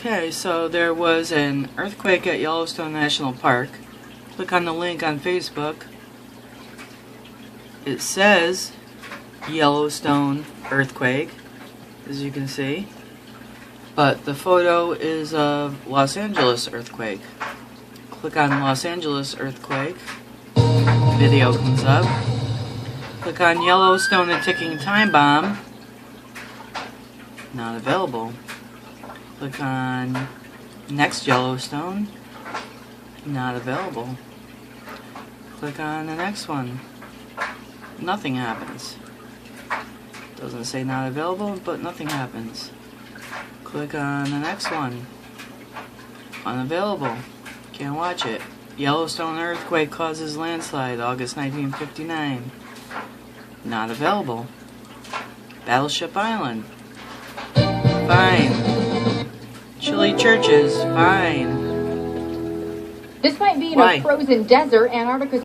Okay, so there was an earthquake at Yellowstone National Park. Click on the link on Facebook. It says Yellowstone earthquake, as you can see. But the photo is of Los Angeles earthquake. Click on Los Angeles earthquake. Video comes up. Click on Yellowstone, a ticking time bomb. Not available. Click on next Yellowstone. Not available. Click on the next one. Nothing happens. Doesn't say not available, but nothing happens. Click on the next one. Unavailable. Can't watch it. Yellowstone earthquake causes landslide, August 1959. Not available. Battleship Island. Fine. Chili churches. Fine. This might be in Why? a frozen desert. Antarctica.